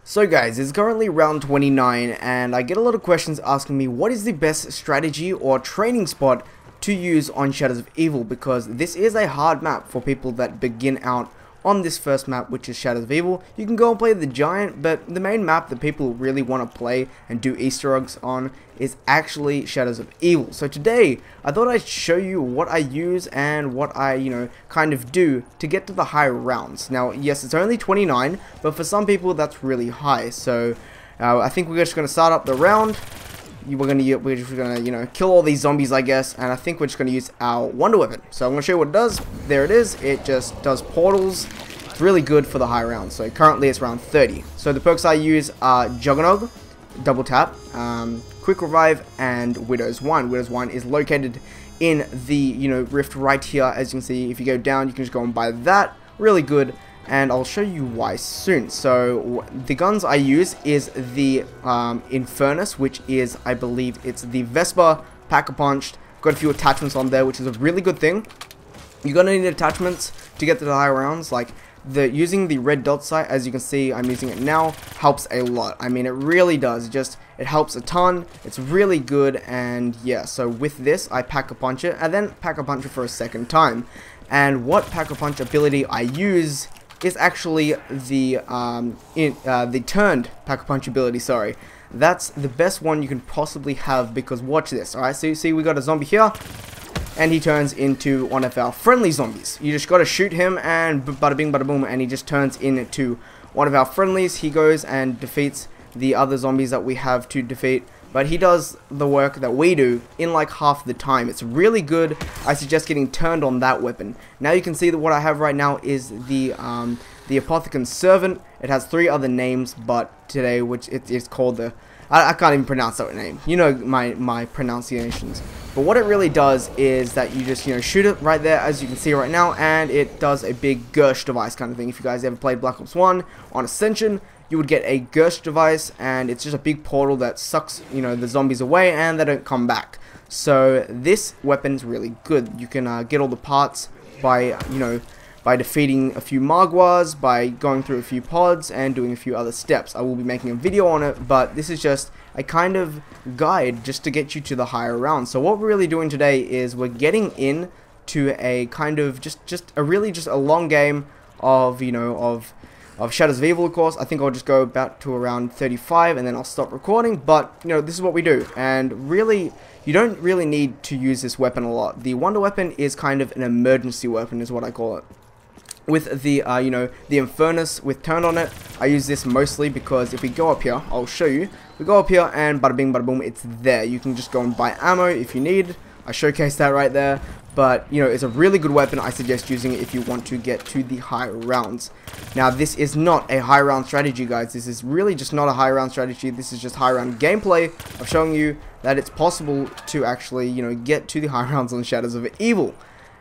So guys, it's currently round 29 and I get a lot of questions asking me what is the best strategy or training spot to use on Shadows of Evil, because this is a hard map for people that begin out on this first map, which is Shadows of Evil. You can go and play the Giant, but the main map that people really want to play and do Easter eggs on is actually Shadows of Evil. So today, I thought I'd show you what I use and what I, kind of do to get to the higher rounds. Now, yes, it's only 29, but for some people that's really high. So, I think we're just going to start up the round. We're just gonna kill all these zombies, I guess, and I think we're just gonna use our wonder weapon. So I'm gonna show you what it does. There it is. It just does portals. It's really good for the high rounds. So currently it's round 30. So the perks I use are Juggernog, Double Tap, Quick Revive, and Widow's Wine. Widow's Wine is located in the rift right here. As you can see, if you go down, you can just go and buy that. Really good. And I'll show you why soon. So the guns I use is the Infernus, which is, I believe it's the Vesper Pack-a-Punch. Got a few attachments on there, which is a really good thing. You're gonna need attachments to get to the higher rounds. Like using the red dot sight, as you can see, I'm using it now, helps a lot. I mean, it really does. It helps a ton. It's really good. And yeah, so with this, I Pack-a-Punch it, and then Pack-a-Punch it for a second time. And what Pack-a-Punch ability I use is actually the turned Pack-a-Punch ability, sorry. That's the best one you can possibly have, because watch this, alright? So you see we got a zombie here, and he turns into one of our friendly zombies. You just gotta shoot him, and bada bing bada boom, and he just turns into one of our friendlies. He goes and defeats the other zombies that we have to defeat, but he does the work that we do in like half the time. It's really good. I suggest getting turned on that weapon. Now you can see that what I have right now is the Apothecan's Servant. It has 3 other names, but today, which it's called the... I can't even pronounce that name. You know my pronunciations. But what it really does is that you just shoot it right there, as you can see right now, and it does a big Gersh device kind of thing. If you guys ever played Black Ops 1 on Ascension, you would get a Gersh device, and it's just a big portal that sucks the zombies away, and they don't come back. So this weapon's really good. You can get all the parts by by defeating a few Magwas, by going through a few pods, and doing a few other steps. I will be making a video on it, but this is just a kind of guide just to get you to the higher rounds. So what we're really doing today is we're getting in to a kind of just a long game of of Shadows of Evil, of course. I think I'll just go about to around 35 and then I'll stop recording, but this is what we do. And really, you don't really need to use this weapon a lot. The wonder weapon is kind of an emergency weapon, is what I call it. With the the Infernus with turn on it, I use this mostly because if we go up here, I'll show you. We go up here and bada bing bada boom, it's there. You can just go and buy ammo if you need. I showcased that right there. But it's a really good weapon. I suggest using it if you want to get to the higher rounds. Now this is not a high round strategy, guys. This is really just not a high round strategy. This is just high round gameplay of showing you that it's possible to actually get to the high rounds on Shadows of Evil.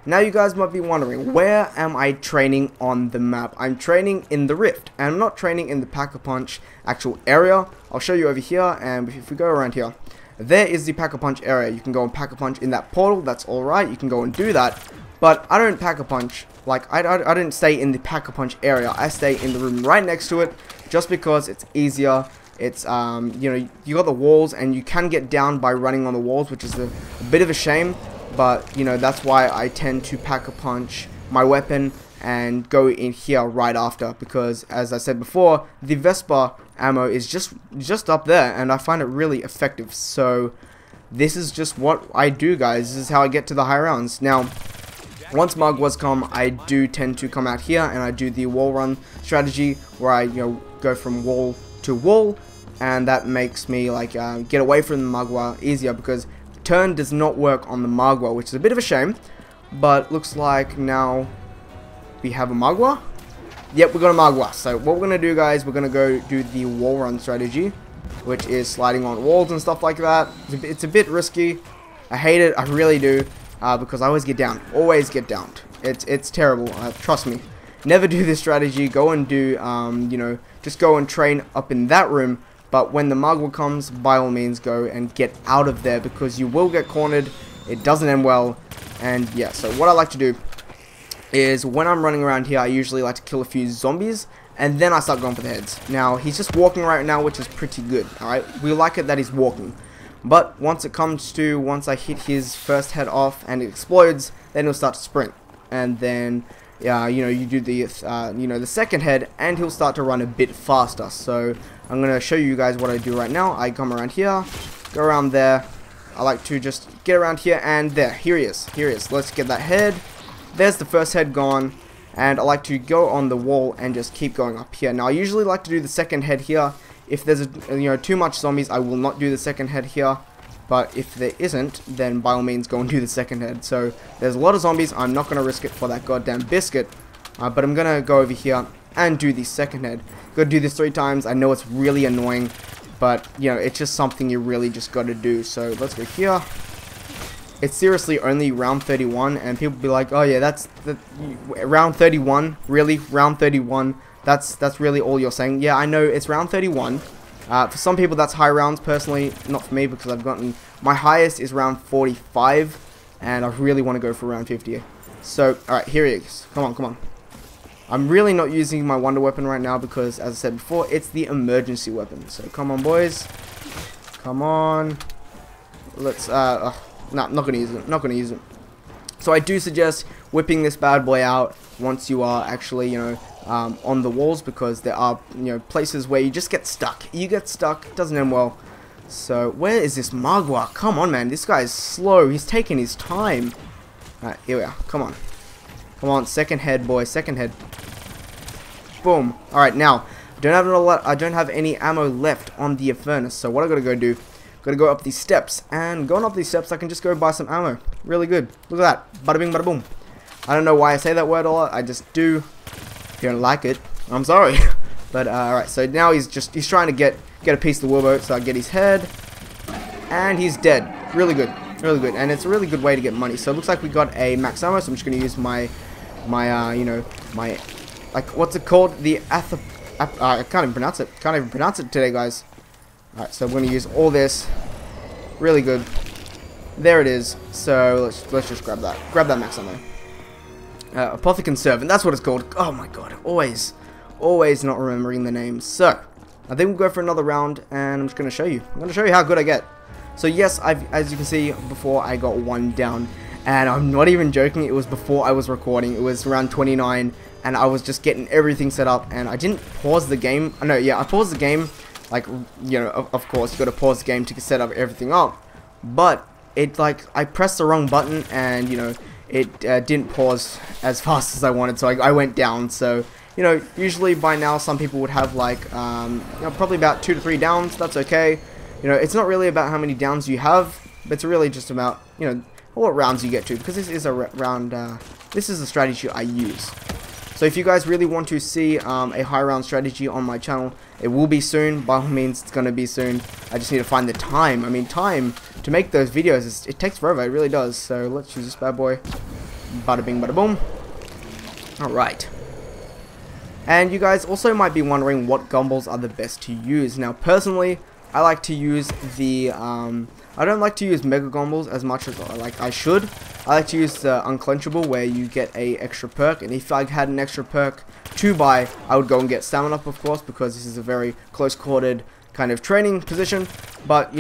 Now you guys might be wondering, where am I training on the map? I'm training in the Rift, and I'm not training in the Pack-a-Punch actual area. I'll show you over here, and if we go around here, there is the Pack-a-Punch area. You can go and Pack-a-Punch in that portal. That's alright. You can go and do that. But I don't Pack-a-Punch. Like, I don't stay in the Pack-a-Punch area. I stay in the room right next to it, just because it's easier. It's, you got the walls, and you can get down by running on the walls, which is a bit of a shame. But, that's why I tend to Pack-a-Punch my weapon and go in here right after, because as I said before, the Vesper ammo is just up there, and I find it really effective. So this is just what I do, guys. This is how I get to the high rounds. Now once Magwas come, I do tend to come out here and I do the wall run strategy, where I go from wall to wall, and that makes me like get away from the Magwa easier, because turn does not work on the Magwa, which is a bit of a shame. But looks like now we have a Magwa. Yep, we got a Magwa. So what we're going to do, guys, we're going to go do the wall run strategy, which is sliding on walls and stuff like that. It's a bit risky. I hate it. I really do. Because I always get downed. Always get downed. It's terrible. Trust me. Never do this strategy. Go and do, just go and train up in that room. But when the Magwa comes, by all means, go and get out of there, because you will get cornered. It doesn't end well. And yeah, so what I like to do is when I'm running around here, I usually like to kill a few zombies and then I start going for the heads. Now, he's just walking right now, which is pretty good, alright? We like it that he's walking. But once I hit his first head off and it explodes, then he'll start to sprint. And then, yeah, you know, you do the, the second head, and he'll start to run a bit faster. So, I'm going to show you guys what I do right now. I come around here, go around there. I like to just get around here, and there, here he is. Let's get that head. There's the first head gone. And I like to go on the wall and just keep going up here. Now, I usually like to do the second head here. If there's too much zombies, I will not do the second head here. But if there isn't, then by all means go and do the second head. So there's a lot of zombies. I'm not gonna risk it for that goddamn biscuit. But I'm gonna go over here and do the second head. Gotta do this 3 times. I know it's really annoying, but it's just something you really just gotta do. So let's go here. It's seriously only round 31, and people be like, oh yeah, that's the round 31, really, round 31, that's really all you're saying. Yeah, I know, it's round 31. For some people that's high rounds. Personally, not for me, because I've gotten, my highest is round 45, and I really want to go for round 50. So, alright, here he is. Come on. I'm really not using my wonder weapon right now because, as I said before, it's the emergency weapon. So come on, boys. Come on. Let's, no, not gonna use it. So I do suggest whipping this bad boy out once you are actually, on the walls, because there are, places where you just get stuck. It doesn't end well. So where is this Magua? Come on, man. This guy is slow. He's taking his time. Alright, here we are. Come on. Second head, boy. Second head. Boom. Alright, now I don't have any ammo left on the furnace. So what I gotta go do? Gotta go up these steps, and going up these steps I can just go buy some ammo. Really good. Look at that. Bada bing, bada boom. I don't know why I say that word a lot. I just do. If you don't like it, I'm sorry. But alright, so now he's trying to get a piece of the wheelboat, so I get his head, and he's dead. Really good. And it's a really good way to get money. So it looks like we got a max ammo, so I'm just gonna use my like, what's it called? The I can't even pronounce it today, guys. Alright, so I'm going to use all this. Really good. There it is. So let's just grab that. Grab that max ammo. Apothecary Servant, that's what it's called. Oh my god, always not remembering the name. So, I think we'll go for another round, and I'm just going to show you. I'm going to show you how good I get. So yes, as you can see before, I got 1 down. And I'm not even joking, it was before I was recording. It was around 29, and I was just getting everything set up, and I didn't pause the game. No, yeah, I paused the game. Like, of course, you gotta pause the game to set up everything up. But, I pressed the wrong button, and, it didn't pause as fast as I wanted, so I went down. So, usually by now some people would have, probably about 2 to 3 downs. That's okay. It's not really about how many downs you have, but it's really just about, what rounds you get to, because this is a round, this is a strategy I use. So if you guys really want to see a high round strategy on my channel, it will be soon. By all means, it's going to be soon. I just need to find the time. I mean, time to make those videos, it takes forever. It really does. So let's use this bad boy. Bada bing, bada boom. Alright. And you guys also might be wondering what gumballs are the best to use. Now, personally, I like to use the, I don't like to use Mega Gumballs as much as I should. I like to use the Unclenchable, where you get a extra perk, and if I had an extra perk to buy, I would go and get Stamina Up, of course, because this is a very close-quartered kind of training position. But,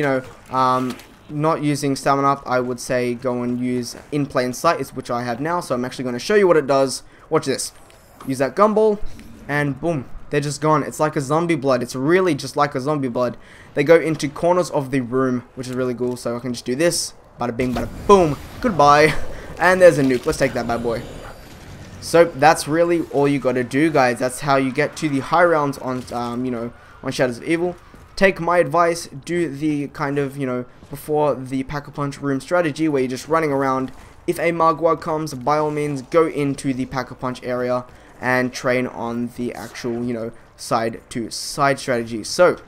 not using Stamina Up, I would say go and use In Plain Sight, which I have now, so I'm actually going to show you what it does. Watch this. Use that gumball, and boom. They're just gone. It's like a zombie blood. It's really just like a zombie blood. They go into corners of the room, which is really cool. So I can just do this. Bada bing, bada boom. Goodbye. And there's a nuke. Let's take that bad boy. So that's really all you got to do, guys. That's how you get to the high rounds on, on Shadows of Evil. Take my advice. Do the kind of, before the Pack-a-Punch room strategy, where you're just running around. If a Magua comes, by all means, go into the Pack-a-Punch area and train on the actual, side-to-side strategy. So,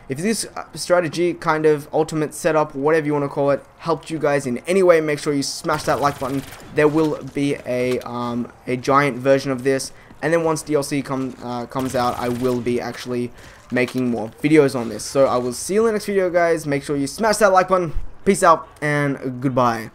if this strategy, kind of ultimate setup, whatever you want to call it, helped you guys in any way, make sure you smash that like button. There will be a giant version of this, and then once DLC comes out, I will be actually making more videos on this. So I will see you in the next video, guys. Make sure you smash that like button. Peace out, and goodbye.